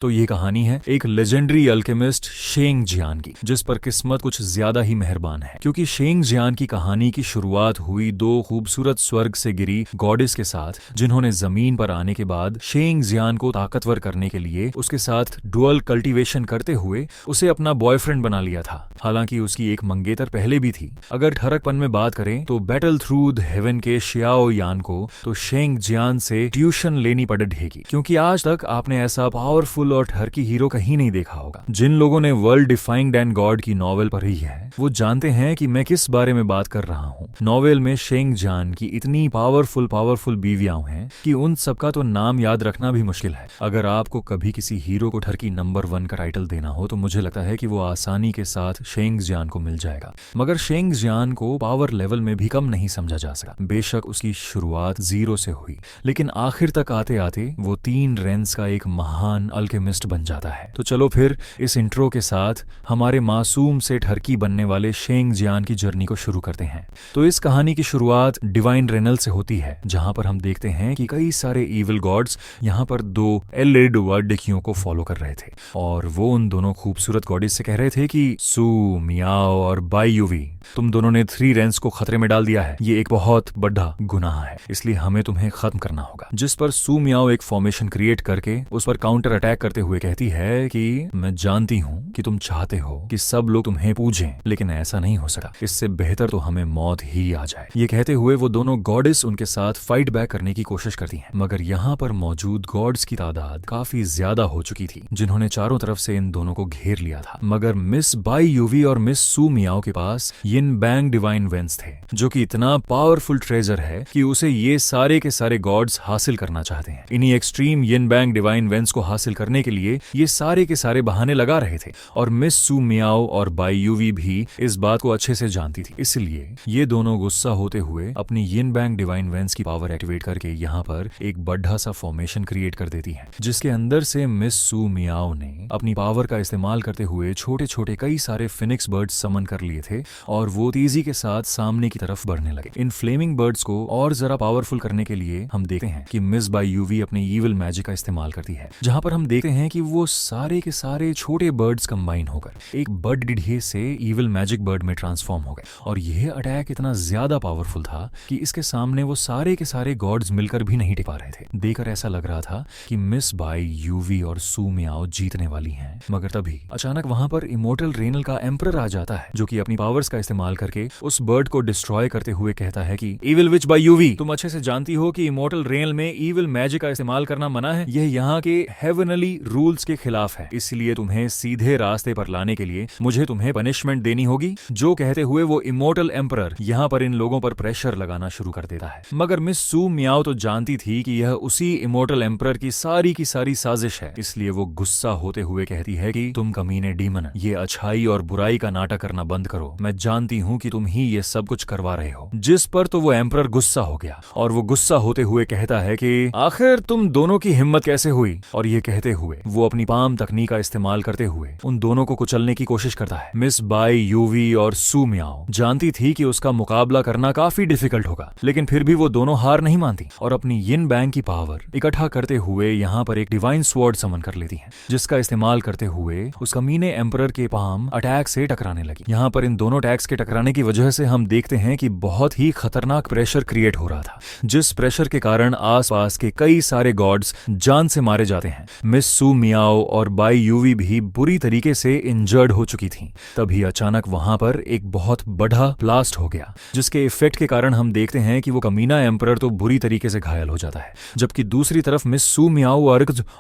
तो ये कहानी है एक लेजेंडरी अल्केमिस्ट शेंग जियान की, जिस पर किस्मत कुछ ज्यादा ही मेहरबान है। क्योंकि शेंग जियान की कहानी की शुरुआत हुई दो खूबसूरत स्वर्ग से गिरी गॉडेस के साथ, जिन्होंने जमीन पर आने के बाद शेंग जियान को ताकतवर करने के लिए उसके साथ डुअल कल्टीवेशन करते हुए उसे अपना बॉयफ्रेंड बना लिया था। हालांकि उसकी एक मंगेतर पहले भी थी। अगर ठरकपन में बात करें तो बैटल थ्रू द हेवन के शियाओ यान को तो शेंग जियान से ट्यूशन लेनी पड़ ढेगी, क्योंकि आज तक आपने ऐसा पावरफुल और ठरकी हीरो कहीं नहीं देखा होगा। जिन लोगों ने वर्ल्ड डिफाइंग एंड गॉड की नॉवेल पढ़ी है वो जानते हैं कि मैं किस बारे में बात कर रहा हूँ। नॉवेल में शेंग जियान की इतनी पावरफुल बीवियां हैं कि उन सबका तो नाम याद रखना भी मुश्किल है। अगर आपको कभी किसी हीरो को ठरकी नंबर 1 का टाइटल देना हो तो मुझे लगता है कि वो आसानी के साथ शेंग जियान को मिल जाएगा। मगर शेंग जियान को पावर लेवल में भी कम नहीं समझा जा सका। बेशक उसकी शुरुआत 0 से हुई, लेकिन आखिर तक आते आते वो 3 रेंस का एक महान अल्केमिस्ट बन जाता है। तो चलो फिर इस इंट्रो के साथ हमारे मासूम से ठरकी बनने वाले शेंग जियान की जर्नी को शुरू करते हैं। तो इस कहानी की शुरुआत डिवाइन रेनल से होती है, जहां पर हम देखते हैं कि कई सारे इविल गॉड्स यहां पर 2 एलिड वर्डिकियों को फॉलो कर रहे थे, और वो उन दोनों खूबसूरत गॉडेस से कह रहे थे कि सू, मियाओ और बाई यूवी, तुम दोनों ने 3 रेंस को खतरे में डाल दिया है। ये एक बहुत बड़ा गुनाह है, इसलिए हमें तुम्हें खत्म करना होगा। जिस पर सू मियाओ एक फॉर्मेशन क्रिएट करके उस पर काउंटर अटैक करते हुए कहती है कि मैं जानती हूँ कि तुम चाहते हो कि सब लोग तुम्हें पूजें, लेकिन ऐसा नहीं हो सका। इससे बेहतर तो हमें मौत ही आ जाए। ये कहते हुए वो दोनों गॉडेस उनके साथ फाइट बैक करने की कोशिश करती हैं, मगर यहाँ पर मौजूद गॉड्स की तादाद काफी ज्यादा हो चुकी थी, जिन्होंने चारों तरफ से इन दोनों को घेर लिया था। मगर मिस बाई यूवी और मिस सू मियाओ के पास यिन बैंग डिवाइन वेंस थे, जो कि इतना पावरफुल ट्रेजर है कि उसे ये सारे के सारे गॉड्स हासिल करना चाहते हैं। इन्हीं एक्सट्रीम यिन बैंग डिवाइन वेंस को हासिल करने के लिए ये सारे के सारे बहाने लगा रहे थे, और मिस सू मियाओ और बाई यूवी भी इस बात को अच्छे से जानती थी। इसलिए ये दोनों गुस्सा होते हुए अपनी यिन बैंग डिवाइन वेंस की पावर एक्टिवेट करके यहाँ पर एक बड़ा सा फॉर्मेशन क्रिएट कर देती हैं, जिसके अंदर से मिस सू मियाओ ने अपनी पावर का इस्तेमाल करते हुए छोटे छोटे कई सारे फिनिक्स बर्ड्स समन कर लिए थे, और वो तेजी के साथ सामने की तरफ बढ़ने लगे। इन फ्लेमिंग बर्ड्स को और जरा पावरफुल करने के लिए हम देखते हैं कि मिस बाई यूवी अपनी ईविल मैजिक का इस्तेमाल करती है, जहां पर हम देखते हैं कि वो सारे के सारे छोटे बर्ड्स कंबाइन होकर एक बर्ड डिडे से ईविल मैजिक बर्ड में ट्रांसफॉर्म हो गए। और यह अटैक इतना ज्यादा पावरफुल था कि इसके सामने वो सारे के सारे गॉड्स मिलकर भी नहीं टिक पा रहे थे। देखकर ऐसा लग रहा था कि मिस बाई यूवी और सू मियाओ जीतने वाली हैं। मगर तभी अचानक वहां पर इमोर्टल रेनल का एम्परर आ जाता है, जो कि अपनी पावर्स का इस्तेमाल करके उस बर्ड को डिस्ट्रॉय करते हुए कहता है कि ईविल विच बाई यूवी, तुम अच्छे से जानती हो कि इमोर्टल रेनल में ईविल मैजिक का इस्तेमाल करना मना है। यह यहाँ के हेवनली रूल्स के खिलाफ है, इसलिए तुम्हें सीधे रास्ते पर लाने के लिए मुझे तुम्हें पनिशमेंट देनी होगी। जो कहते हुए वो इमोर्टल एम्परर यहाँ पर इन लोगों पर प्रेशर लगाना शुरू कर देता है। मगर मिस सू मियाओ तो जानती थी कि यह उसी इमोर्टल एम्परर की सारी साजिश है, इसलिए वो गुस्सा होते हुए कहती है कि तुम कमीने डीमन, ये अच्छाई और बुराई का नाटक करना बंद करो। मैं जानती हूँ कि तुम ही ये सब कुछ करवा रहे हो। जिस पर तो वो एम्परर गुस्सा हो गया, और वो गुस्सा होते हुए कहता है कि आखिर तुम दोनों की हिम्मत कैसे हुई। और ये कहते हुए वो अपनी पाम तकनीक का इस्तेमाल करते हुए उन दोनों को कुचलने की कोशिश करता है। मिस बाई यूवी और सू मियाओ जानती थी कि उसका मुकाबला करना काफी डिफिकल्ट होगा, लेकिन फिर भी वो दोनों हार नहीं मानती और अपनी यिन बैंग की पावर इकट्ठा करते हुए यहाँ पर एक डिवाइन स्वॉर्ड समन कर लेती हैं, जिसका इस्तेमाल करते हुए उस कमीने एम्परर के पाम अटैक से टकराने लगी। यहाँ पर इन दोनों अटैक्स के टकराने की वजह से हम देखते हैं कि बहुत ही खतरनाक प्रेशर क्रिएट हो रहा था, जिस प्रेशर के कारण आसपास के कई सारे गॉड्स जान से मारे जाते हैं। मिस सू मियाओ और बाई यूवी भी बुरी तरीके से इंजर्ड हो चुकी थीं। तभी अचानक वहां पर एक बहुत बड़ा ब्लास्ट हो गया, जिसके इफेक्ट के कारण हम देखते हैं कि वो कमीना एम्परर तो बुरी तरीके से घायल हो जाता है, जबकि दूसरी तरफ मिस सू मियाओ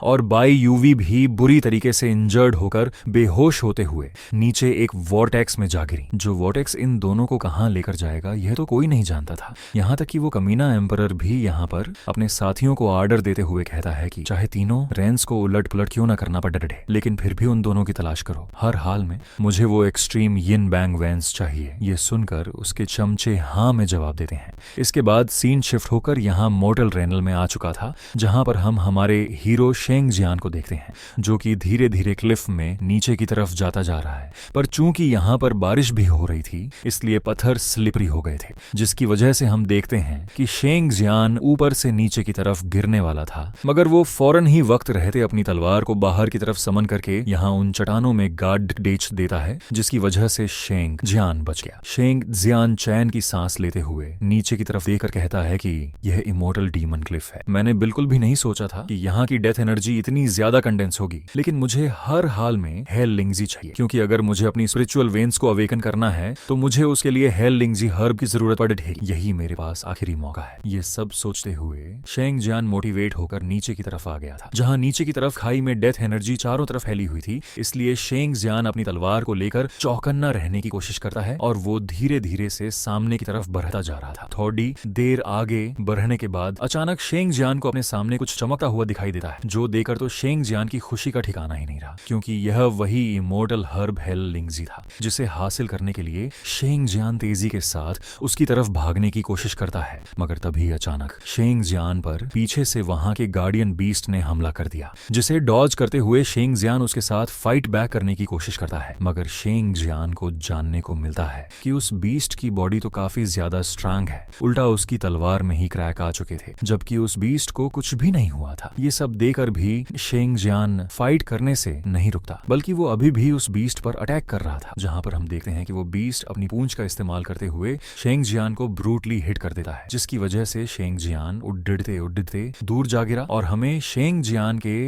और बाई यूवी भी बुरी तरीके से इंजर्ड होकर बेहोश होते हुए नीचे एक वॉर्टेक्स में जा गिरी। जो वॉर्टेक्स इन दोनों को कहां लेकर जाएगा यह तो कोई नहीं जानता था। यहाँ तक कि वो कमीना एम्परर भी यहाँ पर अपने साथियों को ऑर्डर देते हुए कहता है कि चाहे तीनों रेंस को उलट पुलट क्यों ना करना पड़े, लेकिन फिर भी उन दोनों की तलाश करो। हर हाल में मुझे वो एक्सट्रीम यिन बैंग वेंस चाहिए। ये सुनकर उसके चमचे हाँ में जवाब देते हैं। इसके बाद सीन शिफ्ट होकर यहाँ मोर्टल रेनल में आ चुका था, जहां पर हम हमारे हीरो शेंग जियान को देखते हैं, जो कि धीरे धीरे क्लिफ में नीचे की तरफ जाता जा रहा है। पर चूंकि यहाँ पर बारिश भी हो रही थी, इसलिए पत्थर स्लिपरी हो गए थे, जिसकी वजह से हम देखते हैं कि शेंग जियान ऊपर से नीचे की तरफ गिरने वाला था। मगर वो फौरन ही वक्त रहते अपनी तलवार को बाहर की तरफ समन करके यहाँ उन चट्टानों में गार्ड डेच देता है, जिसकी वजह से शेंग जियान बच गया। शेंग जियान चैन की सांस लेते हुए नीचे की तरफ देखकर कहता है कि यह इमोर्टल डीमन क्लिफ है। मैंने बिल्कुल भी नहीं सोचा था कि यहाँ की डेथ एनर्जी इतनी ज्यादा कंडेंस होगी, लेकिन मुझे हर हाल में हेल लिंगजी चाहिए, क्योंकि अगर मुझे अपनी स्पिरिचुअल वेन्स को अवेकन करना है तो मुझे उसके लिए हेल लिंगजी हर्ब की जरूरत पड़ेगी। यही मेरे पास आखिरी मौका है। ये सब सोचते हुए शेंग जियान मोटिवेट होकर नीचे की तरफ आ गया था, जहाँ नीचे की तरफ खाई में डेथ एनर्जी चारों तरफ फैली हुई थी। इसलिए शेंग जियान अपनी तलवार को लेकर चौकन्ना रहने की कोशिश करता है और वो धीरे धीरे से सामने की तरफ बढ़ता जा रहा था। थोड़ी देर आगे बढ़ने के बाद अचानक शेंग जियान को अपने सामने कुछ चमकता हुआ दिखाई देता है, जो देखकर तो शेंग जियान की खुशी का ठिकाना ही नहीं रहा, क्योंकि यह वही इमोर्टल हर्ब हेल लिंगजी था, जिसे हासिल करने के लिए शेंग जियान तेजी के साथ उसकी तरफ भागने की कोशिश करता है। मगर तभी अचानक शेंग जियान पर पीछे से वहां के गार्डियन बीस्ट ने हमला कर दिया, जिसे डॉज करते हुए शेंग जियान उसके साथ फाइट बैक करने की कोशिश करता है। मगर शेंग जियान को जानने को मिलता है कि उस बीस्ट की बॉडी तो काफी ज्यादा स्ट्रांग है, उल्टा उसकी तलवार में ही क्रैक आ चुके थे, जबकि उस बीस्ट को कुछ भी नहीं हुआ था। ये सब देखकर भी शेंग जियान फाइट करने से नहीं रुकता, बल्कि वो अभी भी उस बीस्ट पर अटैक कर रहा था, जहां पर हम देखते हैं कि वो बीस्ट अपनी पूंछ का इस्तेमाल करते हुए शेंग जियान को ब्रूटली हिट कर देता है, जिसकी वजह से शेंग जियान उड़ते उड़ते दूर जा गिरा। और हमें शेंग जियान के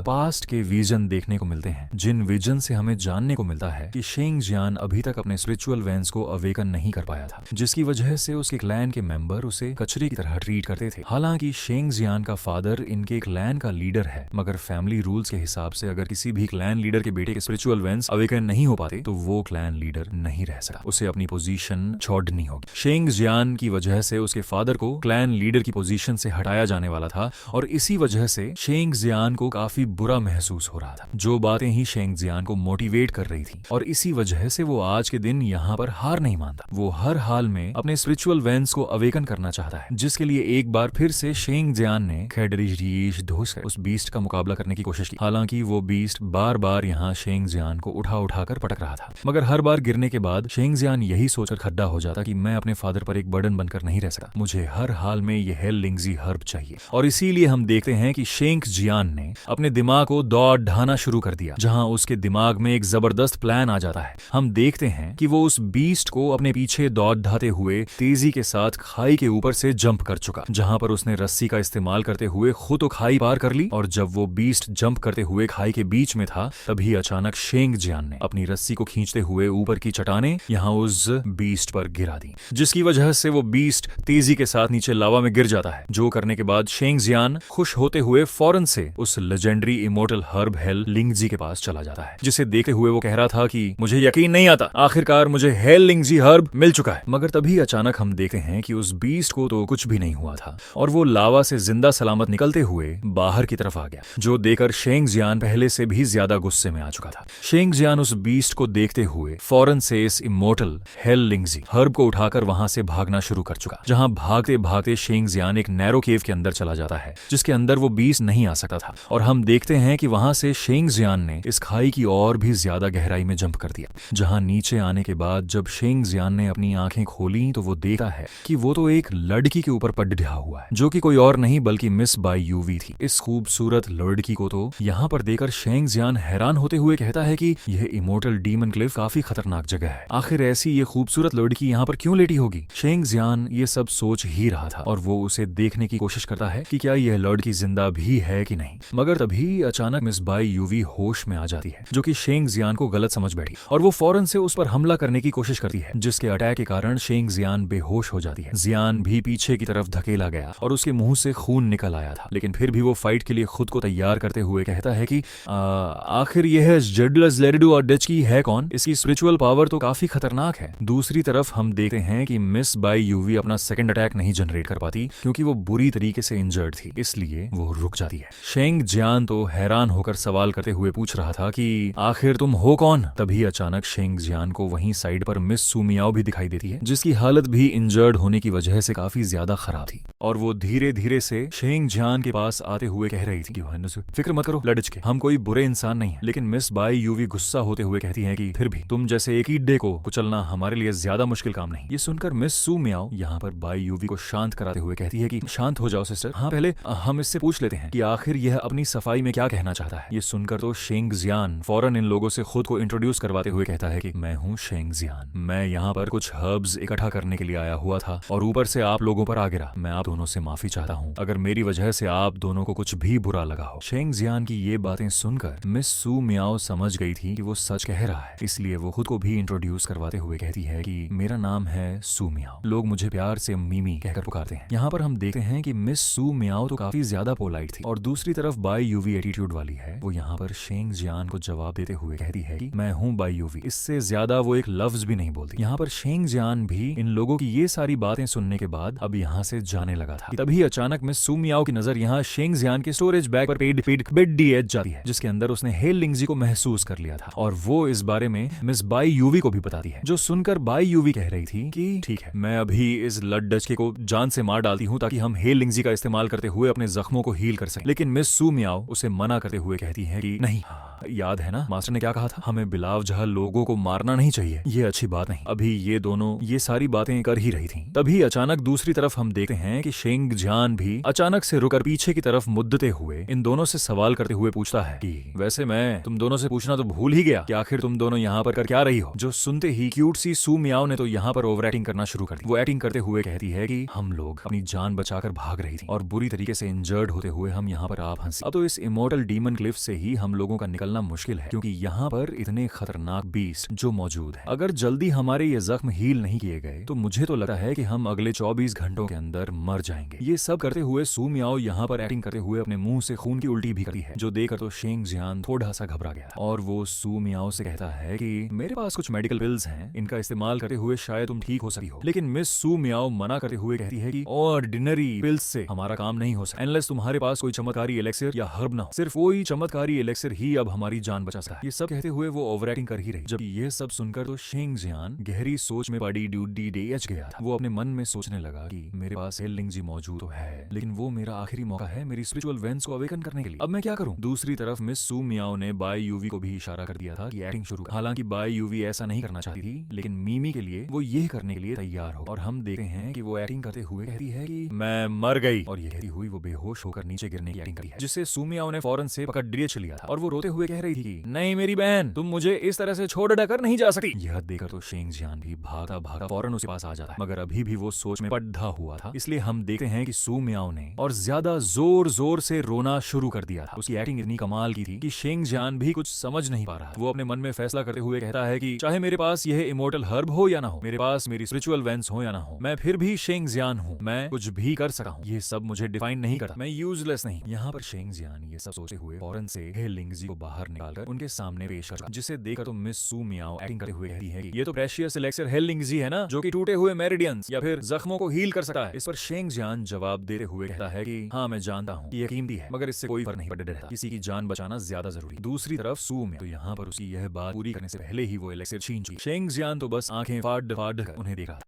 पास्ट के विजन देखने को मिलते हैं, जिन विजन से हमें जानने को मिलता है कि शेंग जियान अभी तक अपने स्पिरिचुअल वेन्स को अवेकन नहीं कर पाया था, जिसकी वजह से उसके क्लैन के मेंबर उसे कचरे की तरह ट्रीट करते थे। हालांकि शेंग जियान का फादर इनके क्लैन का लीडर है, मगर फैमिली रूल्स के हिसाब से अगर किसी भी क्लैन लीडर के बेटे के स्पिरिचुअल वेन्स अवेकन नहीं हो पाते तो वो क्लैन लीडर नहीं रह सकता, उसे अपनी पोजीशन छोड़नी होगी। शेंग जियान की वजह से उसके फादर को क्लैन लीडर की पोजीशन से हटाया जाने वाला था, और इसी वजह से शेंग जियान को काफी बुरा महसूस हो रहा था। जो बातें ही शेंग जियान को मोटिवेट कर रही थी, और इसी वजह से वो आज के दिन यहाँ पर हार नहीं मानता। वो हर हाल में अपने स्पिरिचुअल वेन्स को अवेकन करना चाहता है, जिसके लिए एक बार फिर से शेंग जियान ने उस बीस्ट का मुकाबला करने की कोशिश की। हालांकि वो बीस्ट बार बार यहाँ शेंग जियान को उठा कर पटक रहा था, मगर हर बार गिरने के बाद शेंग जियान यही सोचकर खड्डा हो जाता कि मैं अपने फादर पर एक बर्डन बनकर नहीं रह सकता, मुझे हर हाल में ये हेल लिंगजी हर्ब चाहिए। और इसीलिए हम देखते हैं कि शेंग जियान ने अपने दिमाग को दौड़ ढाना शुरू कर दिया, जहां उसके दिमाग में एक जबरदस्त प्लान आ जाता है। हम देखते हैं कि वो उस बीस्ट को अपने पीछे दौड़ ढाते हुए तेजी के साथ खाई के ऊपर से जंप कर चुका, जहां पर उसने रस्सी का इस्तेमाल करते हुए खुद तो खाई पार कर ली। और जब वो बीस्ट जंप करते हुए खाई के बीच में था, तभी अचानक शेंग जियान ने अपनी रस्सी को खींचते हुए ऊपर की चट्टानें यहाँ उस बीस्ट पर गिरा दी, जिसकी वजह से वो बीस्ट तेजी के साथ नीचे लावा में गिर जाता है। जो करने के बाद शेंग जियान खुश होते हुए फौरन से उस लेजेंडरी इमोर्टल हर्ब हेल लिंगजी के पास चला जाता है, जिसे देखते हुए वो कह रहा था कि मुझे यकीन नहीं आता, आखिरकार मुझे हेल लिंगजी हर्ब मिल चुका है। मगर तभी अचानक हम देखते हैं कि उस बीस्ट को तो कुछ भी नहीं हुआ था, और वो लावा से जिंदा सलामत निकलते हुए बाहर की तरफ आ गया, जो देखकर शेंग जियान पहले से भी ज्यादा गुस्से में आ चुका था। शेंग जियान उस बीस्ट को देखते हुए फौरन से इस इमोर्टल हेल लिंगजी हर्ब को उठाकर वहां से भागना शुरू कर चुका, जहां भागते भागते शेंग जियान एक नैरो केव के अंदर चला जाता है, जिसके अंदर वो बीस्ट नहीं आ सकता था। और हम देखते हैं कि वहां से शेंग जियान ने इस खाई की और भी ज्यादा गहराई में जंप कर दिया, जहां नीचे आने के बाद जब शेंग जियान ने अपनी आंखें खोली तो वो देखता है कि वो तो एक लड़की के ऊपर पड़ ढहा हुआ है, जो कि कोई और नहीं बल्कि मिस बाई यूवी थी। इस खूबसूरत लड़की को तो यहाँ पर देखकर शेंग जियान हैरान होते हुए कहता है कि यह इमोर्टल डीमन क्लिफ काफी खतरनाक जगह है, आखिर ऐसी ये खूबसूरत लड़की यहाँ पर क्यों लेटी होगी। शेंग जियान ये सब सोच ही रहा था, और वो उसे देखने की कोशिश करता है कि क्या यह लड़की जिंदा भी है कि नहीं। मगर तभी अचानक मिस बाई यूवी होश में आ जाती है, जो कि शेंग जियान को गलत समझ बैठी, और वो फौरन से उस पर हमला करने की कोशिश करती है, जिसके अटैक के कारण शेंग जियान बेहोश हो जाती है। जियान भी पीछे की तरफ धकेला गया और उसके मुंह से खून निकल आया था, लेकिन फिर भी वो फाइट के लिए खुद को तैयार करते हुए कहता है कि आखिर यह जेडलस लेरिडू और डचकी है कौन, इसकी स्पिरिचुअल पावर तो काफी खतरनाक है। दूसरी तरफ हम देखते हैं कि मिस बाई यूवी अपना सेकंड अटैक नहीं जनरेट कर पाती, क्योंकि वो बुरी तरीके से इंजर्ड थी, इसलिए वो रुक जाती है। शेंग जियान तो हैरान होकर सवाल करते हुए पूछ रहा था कि आखिर तुम हो कौन। तभी अचानक शेंग जियान को वहीं साइड पर मिस सुमियाओ भी दिखाई देती है, जिसकी हालत भी इंजर्ड होने की वजह से काफी ज्यादा खराब थी, और वो धीरे धीरे से शेंग जियान के पास आते हुए कह रही थी कि फिक्र मत करो लड़च के, हम कोई बुरे इंसान नहीं है। लेकिन मिस बाई यूवी गुस्सा होते हुए कहती है कि फिर भी तुम जैसे एक ईडे को कुछ चलना हमारे लिए ज्यादा मुश्किल काम नहीं। ये सुनकर मिस सू मियाओ यहाँ पर बाई यूवी को शांत कराते हुए कहती है कि शांत हो जाओ सिस्टर, हाँ पहले हम इससे पूछ लेते हैं कि आखिर यह अपनी सफाई में क्या कहना चाहता है। ये सुनकर तो शेंग जियान फौरन इन लोगों से खुद को इंट्रोड्यूस करवाते हुए कहता है कि मैं हूँ शेंग जियान, मैं यहाँ पर कुछ हर्ब्स इकट्ठा करने के लिए आया हुआ था और ऊपर से आप लोगों पर आ गिरा। मैं आप दोनों से माफी चाहता हूँ अगर मेरी वजह से आप दोनों को कुछ भी बुरा लगा हो। शेंग जियान की ये बातें सुनकर मिस सू मियाओ समझ गई थी कि वो सच कह रहा है, इसलिए वो खुद को भी इंट्रोड्यूस करवाते हुए कहती है कि मेरा नाम है सू मियाओ, लोग मुझे प्यार से मिमी कहकर पुकारते हैं। यहाँ पर हम देखते हैं कि मिस सू मियाओ तो काफी ज्यादा पोलाइट थी और दूसरी तरफ बाई यूवी एटीट्यूड वाली है। वो यहाँ पर शेंग जियान को जवाब देते हुए कहती है कि मैं हूँ बाई यूवी, इससे ज्यादा वो एक लफ्ज भी नहीं बोलती। यहाँ पर शेंग जियान भी इन लोगों की ये सारी बातें सुनने के बाद अब यहाँ से जाने लगा था। तभी अचानक मिस सू मियाओ की नजर यहाँ शेंग जियान के स्टोरेज बैग पर बेड डी एज जाती है, जिसके अंदर उसने हेल लिंगजी को महसूस कर लिया था और वो इस बारे में मिस बाई यूवी को भी बताती है, जो सुनकर बाई यूवी कह रही थी कि ठीक है, मैं अभी इस लड्डचके को जान से मार डालती हूँ ताकि हम हेल लिंगजी का इस्तेमाल करते हुए अपने जख्मों को हील कर सकें। लेकिन मिस सू मियाओ उसे मना करते हुए कहती है कि नहीं, याद है ना मास्टर ने क्या कहा था, हमें बिलाव जहाँ लोगों को मारना नहीं चाहिए, ये अच्छी बात नहीं। अभी ये दोनों ये सारी बातें कर ही रही थीं। तभी अचानक दूसरी तरफ हम देखते हैं कि शेंग जियान भी अचानक से रुकर पीछे की तरफ मुद्दते हुए इन दोनों से सवाल करते हुए पूछता है कि वैसे मैं तुम दोनों से पूछना तो भूल ही गया कि आखिर तुम दोनों यहाँ पर कर क्या रही हो। जो सुनते ही क्यूट सी सू मियाओ ने तो यहाँ पर ओवर एक्टिंग करना शुरू कर दी। वो एक्टिंग करते हुए कहती है कि हम लोग अपनी जान बचाकर भाग रही थी और बुरी तरीके से इंजर्ड होते हुए हम यहाँ पर आप हंसी। अब तो इस इमोर्टल डीमन क्लिफ से ही हम लोगों का निकलना मुश्किल है, क्योंकि यहाँ पर इतने खतरनाक बीस्ट जो मौजूद है। अगर जल्दी हमारे ये जख्म हील नहीं किए गए तो मुझे तो लगता है कि हम अगले 24 घंटों के अंदर मर जाएंगे। ये सब करते हुए सू मियाओ यहाँ पर एक्टिंग करते हुए अपने मुंह से खून की उल्टी भी करती है, जो देखकर तो शेंग जियान थोड़ा सा घबरा गया और वो सू मियाओ से कहता है कि मेरे पास कुछ मेडिकल पिल्स हैं, इनका इस्तेमाल करते हुए शायद तुम ठीक हो सकी हो। लेकिन मिस सू मियाओ मना करते हुए कहती है कि ऑर्डिनरी पिल्स से हमारा काम नहीं हो सकता अनलेस तुम्हारे पास कोई चमत्कारी एलेक्सिर या हर्ब ना हो। सिर्फ वही चमत्कारी एलेक्सिर ही अब हमारी जान बचा सकता है। ये सब कहते हुए वो ओवर एक्टिंग कर ही रही। जब ये सब सुनकर तो शेंग जियान गहरी सोच में पड़ी ड्यूटी डेज गया था। वो अपने मन में सोचने लगा कि मेरे पास हेल लिंगजी मौजूद तो है, लेकिन वो मेरा आखिरी मौका है मेरी स्पिरिचुअल वेंस को अवेकन करने के लिए। अब मैं क्या करूं? दूसरी तरफ मिस सू मियाओ ने बाई यूवी को भी इशारा कर दिया था कि एक्टिंग शुरू कर। हालांकि बाई यूवी ऐसा नहीं करना चाहती थी, लेकिन मीमी के लिए वो ये करने के लिए तैयार हो। और हम देखते हैं कि वो एक्टिंग करते हुए कहती है कि मैं मर गई, और ये कहती हुई वो बेहोश होकर नीचे गिरने की एक्टिंग करी है, जिससे सू मियाओ ने फौरन से पकड़ ड्रिच लिया था और वो रोते हुए कह रही थी कि नहीं मेरी बहन, तुम मुझे इस तरह से छोड़ कर नहीं जा सकती। यह देखकर तो शेंग जियान भी भागा भागा फौरन उसके पास आ जाता है, मगर अभी भी वो सोच में पड्ढा हुआ था। इसलिए हम देखते हैं कि सू मियाओ ने और ज्यादा जोर जोर से रोना शुरू कर दिया था। उसकी एक्टिंग इतनी कमाल की थी कि शेंग जियान भी कुछ समझ नहीं पा रहा। वो अपने मन में फैसला करते हुए कहता है कि चाहे मेरे पास यह इमोर्टल हर्ब हो या ना हो, मेरे पास मेरी स्पिरिचुअल वेंस हो या ना हो, मैं फिर भी शेंग जियान हूँ, मैं कुछ भी कर सका हूँ। ये सब मुझे डिफाइन नहीं करता, मैं यूजलेस नहीं। यहाँ पर शेंग जियान ये सब सोचते हुए फौरन से हेल लिंगजी को बाहर निकालकर उनके सामने पेश कर, जिसे देखकर तो मिस सू मियाओ एक्टिंग करते हुए कहती है कि ये तो प्रेशियस एलेक्सिर हेल लिंगजी है ना, जो कि टूटे हुए मेरिडियंस या फिर जख्मों को हील कर सकता है। इस पर शेंग जियान जवाब देते हुए कहता है कि हाँ मैं जानता हूँ ये कीमती है, मगर इससे कोई फर्क नहीं पड़ता, किसी की जान बचाना ज्यादा जरूरी। दूसरी तरफ सू में तो यहाँ पर उसकी यह बात पूरी करने से पहले ही वो एलेक्सिर छीन चुकी। शेंग जियान तो बस आंखें फाड़ फाड़ कर उन्हें देखा।